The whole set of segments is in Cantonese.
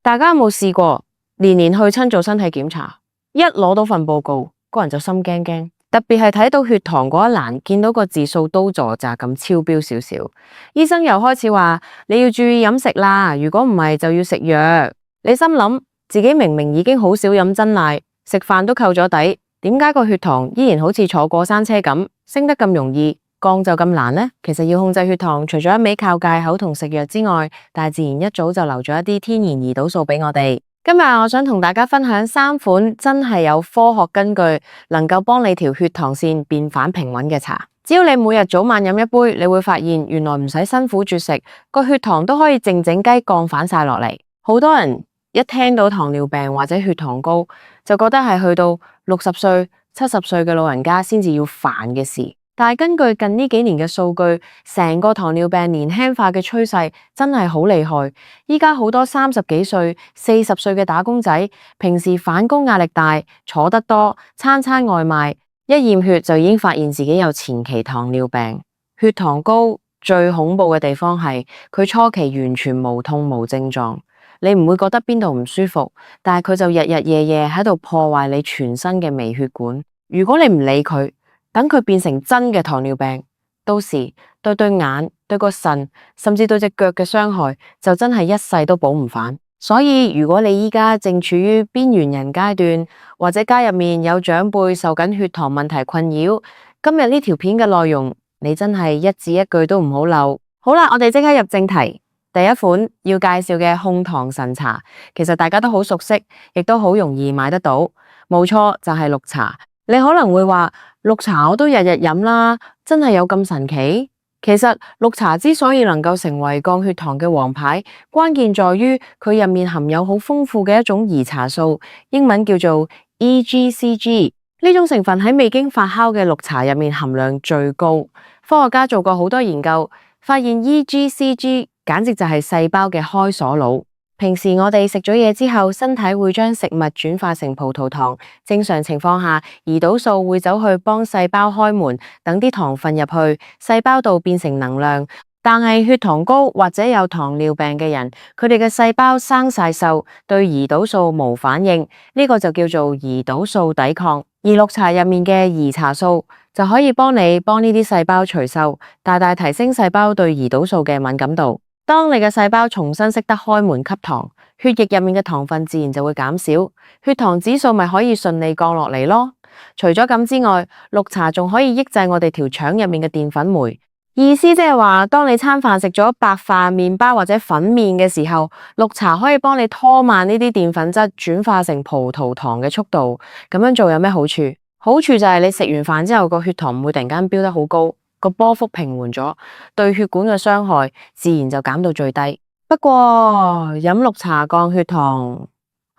大家有冇試過年年去親做身體檢查，一攞到份報告，個人就心驚驚，特別係睇到血糖嗰一欄，見到個字數都助咋咁超標少少，醫生又開始話你要注意飲食啦，如果唔係就要食藥。你心諗自己明明已經好少飲珍奶，食飯都扣咗底，點解個血糖依然好似坐過山車咁升得咁容易，降就咁難呢？其實要控制血糖，除咗一味靠戒口同食藥之外，大自然一早就留咗一啲天然胰島素俾我哋。今日我想同大家分享3款真係有科學根據，能夠幫你條血糖線變返平穩嘅茶。只要你每日早晚飲一杯，你會發現原來唔使辛苦絕食，個血糖都可以靜靜雞降返晒落嚟。好多人一聽到糖尿病或者血糖高，就覺得係去到60歲、70歲嘅老人家先至要煩嘅事。但係根據近呢幾年嘅數據，成個糖尿病年輕化嘅趨勢真係好厲害。依家好多30幾歲、40歲嘅打工仔，平時返工壓力大，坐得多，餐餐外賣，一驗血就已經發現自己有前期糖尿病。血糖高最恐怖嘅地方係佢初期完全無痛無症狀，你唔會覺得邊度唔舒服，但係佢就日日夜夜喺度破壞你全身嘅微血管。如果你唔理佢，等佢變成真嘅糖尿病，到時對眼、對個腎，甚至對隻腳嘅傷害，就真係一世都補唔返。所以如果你依家正處於邊緣人階段，或者家入面有長輩受緊血糖問題困擾，今日呢條片嘅內容，你真係一字一句都唔好漏。好啦，我哋即刻入正題。第一款要介紹嘅控糖神茶，其實大家都好熟悉，亦都好容易買得到。冇錯，就係綠茶。你可能會話綠茶我都日日飲啦，真係有咁神奇？其實綠茶之所以能夠成為降血糖嘅王牌，關鍵在於佢入面含有好豐富嘅一種兒茶素，英文叫做 EGCG。呢種成分喺未經發酵嘅綠茶入面含量最高。科學家做過好多研究，發現 EGCG 簡直就係細胞嘅開鎖佬。平時我哋食咗嘢之後，身體會將食物轉化成葡萄糖。正常情況下，胰島素會走去幫細胞開門，等啲糖分入去細胞度變成能量。但係血糖高或者有糖尿病嘅人，佢哋嘅細胞生晒銹，對胰島素冇反應，呢個就叫做胰島素抵抗。而綠茶入面嘅兒茶素就可以幫呢啲細胞除銹，大大提升細胞對胰島素嘅敏感度。當你嘅細胞重新識得開門吸糖，血液入面嘅糖分自然就會減少，血糖指數咪可以順利降落嚟咯。除咗咁之外，綠茶仲可以抑制我哋條腸入面嘅澱粉酶，意思即係話，當你餐飯食咗白飯、麵包或者粉麵嘅時候，綠茶可以幫你拖慢呢啲澱粉質轉化成葡萄糖嘅速度。咁樣做有咩好處？好處就係你食完飯之後個血糖唔會突然間飆得好高。個波幅平緩咗，對血管嘅傷害自然就減到最低。不過飲綠茶降血糖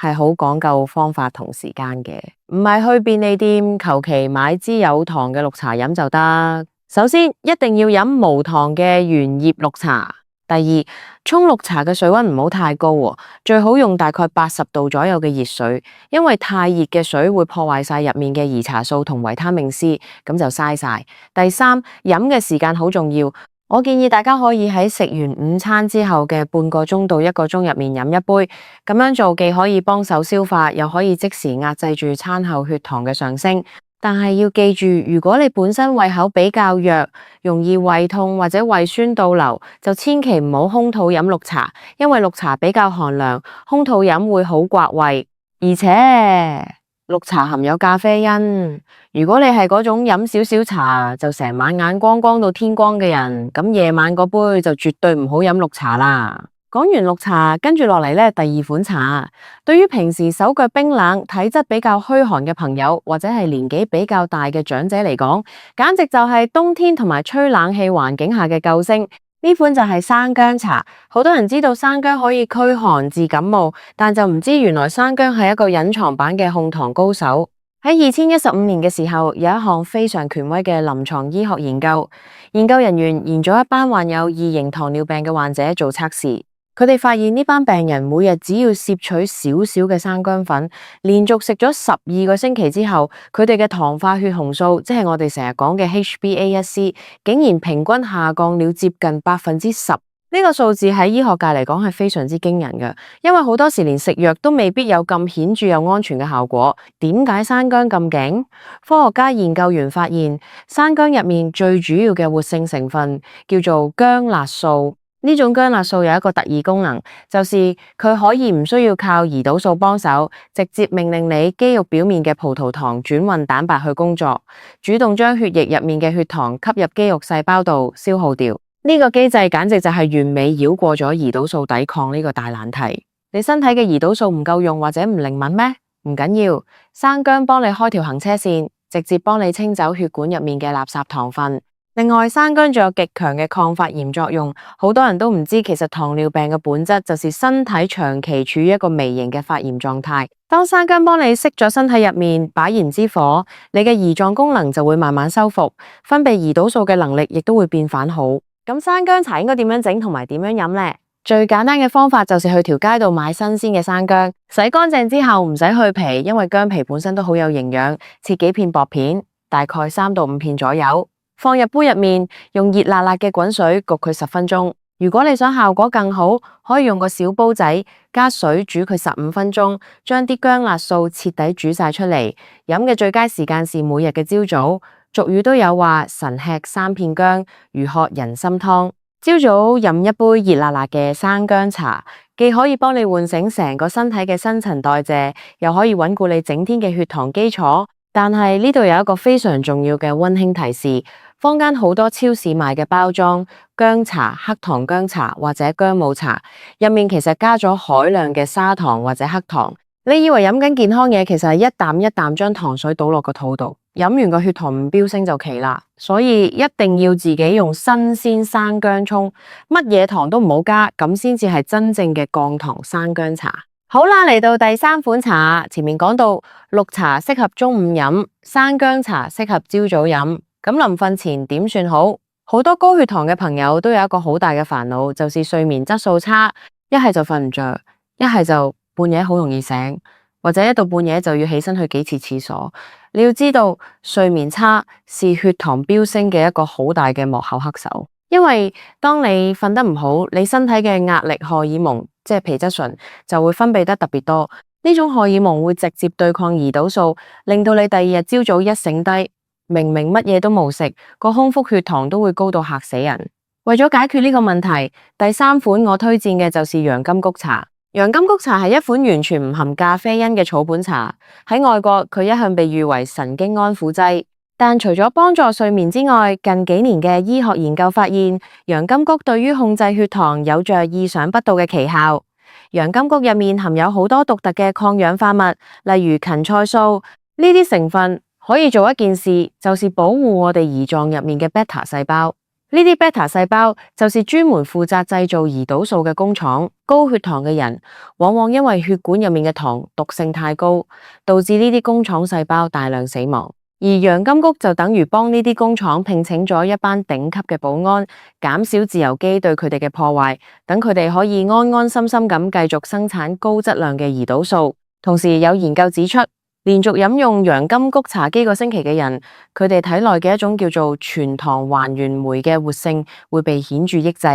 係好講究方法同時間嘅，唔係去便利店求其買支有糖嘅綠茶飲就得。首先一定要飲無糖嘅原葉綠茶。第二，沖綠茶嘅水溫唔好太高喎，最好用大概80度左右嘅熱水，因為太熱嘅水會破壞晒入面嘅兒茶素同維他命 C， 咁就嘥晒。第三，飲嘅時間好重要，我建議大家可以喺食完午餐之後嘅半個鐘到1個鐘入面飲一杯，咁樣做既可以幫手消化，又可以即時壓制住餐後血糖嘅上升。但係要記住，如果你本身胃口比較弱，容易胃痛或者胃酸倒流，就千祈唔好空肚飲綠茶，因為綠茶比較寒涼，空肚飲會好刮胃，而且綠茶含有咖啡因。如果你係嗰種飲少少茶就成晚眼光光到天光嘅人，咁夜晚嗰杯就絕對唔好飲綠茶啦。講完綠茶，跟住落嚟呢，第二款茶，對於平時手腳冰冷、體質比較虛寒嘅朋友，或者係年紀比較大嘅長者嚟講，簡直就係冬天同埋吹冷氣環境下嘅救星。呢款就係生薑茶。好多人知道生薑可以驅寒治感冒，但就唔知原來生薑係一個隱藏版嘅控糖高手。喺2015年嘅時候，有一項非常權威嘅臨床醫學研究，研究人員研咗一班患有2型糖尿病嘅患者做測試。佢哋發現呢班病人每日只要攝取少少嘅生薑粉，連續食咗12個星期之後，佢哋嘅糖化血紅素，即係我哋成日講嘅 HbA1c，竟然平均下降了接近10%。呢個數字喺醫學界嚟講係非常之驚人嘅，因為好多時連食藥都未必有咁顯著又安全嘅效果。點解生薑咁勁？科學家研究員發現，生薑入面最主要嘅活性成分叫做薑辣素。呢種薑辣素有一個特異功能，就是佢可以唔需要靠胰島素幫手，直接命令你肌肉表面嘅葡萄糖轉運蛋白去工作，主動將血液入面嘅血糖吸入肌肉細胞度消耗掉。呢個機制簡直就係完美繞過咗胰島素抵抗呢個大難題。你身體嘅胰島素唔夠用或者唔靈敏咩？唔緊要，生薑幫你開條行車線，直接幫你清走血管入面嘅垃圾糖分。另外，生薑仲有極強嘅抗發炎作用，好多人都唔知其實糖尿病嘅本質就是身體長期處於一個微型嘅發炎狀態。當生薑幫你熄咗身體入面把炎之火，你嘅胰臟功能就會慢慢修復，分泌胰島素嘅能力亦都會變返好。咁生薑茶應該點樣整同埋點樣飲呢？最簡單嘅方法就是去條街度買新鮮嘅生薑，洗乾淨之後唔使去皮，因為薑皮本身都好有營養，切幾片薄片，大概3到5片左右，放入杯入面，用熱辣辣嘅滾水焗佢10分鐘。如果你想效果更好，可以用個小煲仔加水煮佢15分鐘，將啲薑辣素徹底煮晒出嚟。飲嘅最佳時間是每日嘅朝早。俗語都有話，晨吃3片薑，如喝人參湯。朝早飲一杯熱辣辣嘅生薑茶，既可以幫你喚醒成個身體嘅新陳代謝，又可以穩固你整天嘅血糖基礎。但係呢度有一個非常重要嘅溫馨提示，坊間好多超市賣嘅包裝薑茶、黑糖薑茶或者薑母茶，入面其實加咗海量嘅砂糖或者黑糖。你以為飲緊健康嘢，其實係一啖一啖將糖水倒落個肚度，飲完個血糖唔飆升就奇啦。所以一定要自己用新鮮生薑沖，乜嘢糖都唔好加，咁先至係真正嘅降糖生薑茶。好啦，嚟到第3款茶，前面講到綠茶適合中午飲，生薑茶適合朝早飲。咁臨瞓前點算好？好多高血糖嘅朋友都有一個好大嘅煩惱，就是睡眠質素差，一係就瞓唔着，一係就半夜好容易醒，或者一到半夜就要起身去幾次廁所。你要知道，睡眠差是血糖飆升嘅一個好大嘅幕後黑手。因為當你瞓得唔好，你身體嘅壓力荷爾蒙，即係皮質醇，就會分泌得特別多。呢種荷爾蒙會直接對抗胰島素，令到你第二日朝早一醒低，明明乜嘢都冇食，個空腹血糖都會高到嚇死人。為咗解決呢個問題，第3款我推薦嘅就是洋甘菊茶。洋甘菊茶係一款完全唔含咖啡因嘅草本茶，喺外國佢一向被譽為神經安撫劑。但除咗幫助睡眠之外，近幾年嘅醫學研究發現，洋甘菊對於控制血糖有着意想不到嘅奇效。洋甘菊入面含有好多獨特嘅抗氧化物，例如芹菜素，呢啲成分可以做一件事，就是保護我哋胰臟入面嘅 beta 細胞。呢啲 beta 細胞就是專門負責製造胰島素嘅工廠。高血糖嘅人往往因為血管入面嘅糖毒性太高，導致呢啲工廠細胞大量死亡。而洋甘菊就等於幫呢啲工廠聘請咗一班頂級嘅保安，減少自由基對佢哋嘅破壞，等佢哋可以安安心心咁繼續生產高質量嘅胰島素。同時有研究指出，連續飲用洋甘菊茶幾個星期嘅人，佢哋體內嘅一種叫做全糖還原酶嘅活性會被顯著抑制。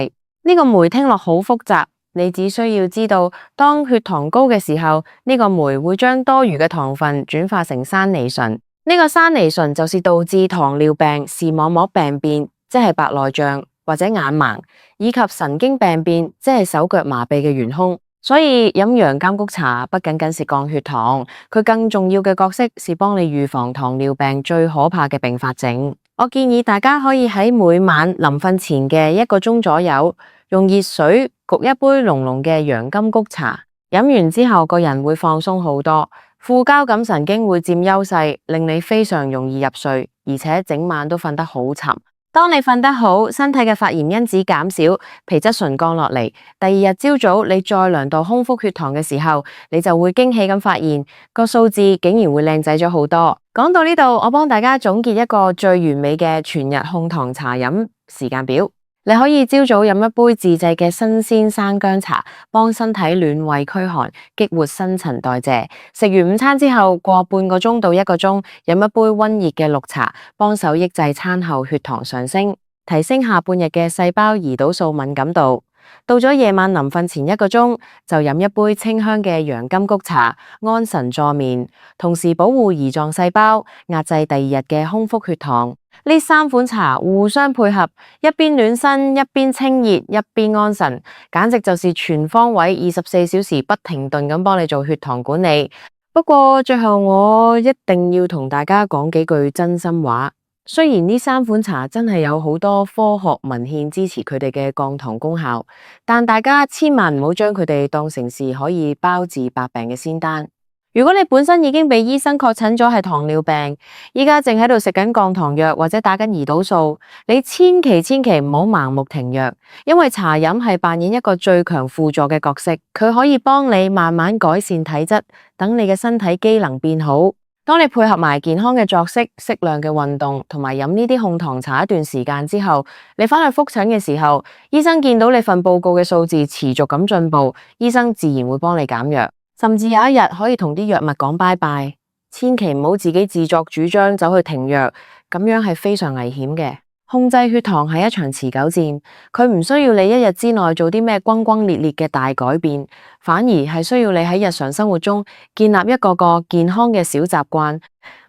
呢個酶聽落好複雜，你只需要知道，當血糖高嘅時候，呢個酶會將多餘嘅糖分轉化成山梨醇。呢個山梨醇就是導致糖尿病、視網膜病變，即係白內障或者眼盲，以及神經病變，即係手腳麻痹嘅元兇。所以飲洋甘菊茶不僅僅是降血糖，佢更重要嘅角色是幫你預防糖尿病最可怕嘅併發症。我建議大家可以喺每晚臨瞓前嘅1個鐘左右，用熱水焗一杯濃濃嘅洋甘菊茶，飲完之後個人會放鬆好多，副交感神經會佔優勢，令你非常容易入睡，而且整晚都瞓得好沉。當你瞓得好，身體嘅發炎因子減少，皮質醇降落嚟，第二日朝早你再量度空腹血糖嘅時候，你就會驚喜咁發現個數字竟然會靚仔咗好多。講到呢度，我幫大家總結一個最完美嘅全日控糖茶飲時間表。你可以朝早飲一杯自製嘅新鮮生薑茶，幫身體暖胃驅寒，激活新陳代謝。食完午餐之後，過半個鐘到1個鐘，飲一杯溫熱嘅綠茶，幫手抑制餐後血糖上升，提升下半日嘅細胞胰島素敏感度。到咗夜晚臨瞓前1個鐘，就飲一杯清香嘅洋甘菊茶，安神助眠，同時保護胰臟細胞，壓制第2日嘅空腹血糖。呢3款茶互相配合，一邊暖身，一邊清熱，一邊安神，簡直就是全方位24小時不停頓咁幫你做血糖管理。不過最後我一定要同大家講幾句真心話，雖然呢3款茶真係有好多科學文獻支持佢哋嘅降糖功效，但大家千萬唔好將佢哋當成是可以包治百病嘅仙丹。如果你本身已經被醫生確診咗係糖尿病，依家正喺度食緊降糖藥或者打緊胰島素，你千祈唔好盲目停藥，因為茶飲係扮演一個最強輔助嘅角色，佢可以幫你慢慢改善體質，等你嘅身體機能變好。當你配合埋健康嘅作息、適量嘅運動同埋飲呢啲控糖茶一段時間之後，你返去復診嘅時候，醫生見到你份報告嘅數字持續咁進步，醫生自然會幫你減藥。甚至有一日可以同啲藥物講拜拜，千祈唔好自己自作主張走去停藥，咁樣係非常危險嘅。控制血糖係一場持久戰，佢唔需要你一日之內做啲咩轟轟烈烈嘅大改變，反而係需要你喺日常生活中建立一個健康嘅小習慣，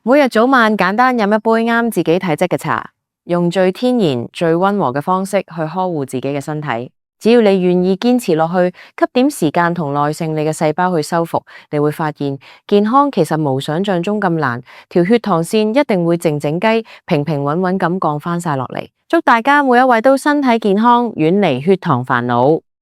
每日早晚簡單飲一杯啱自己體質嘅茶，用最天然、最溫和嘅方式去呵護自己嘅身體。只要你願意堅持落去，給點時間同耐性，你嘅細胞去修復，你會發現健康其實冇想象中咁難，條血糖線一定會靜靜雞、平平穩穩咁降返晒落嚟。祝大家每一位都身體健康，遠離血糖煩惱。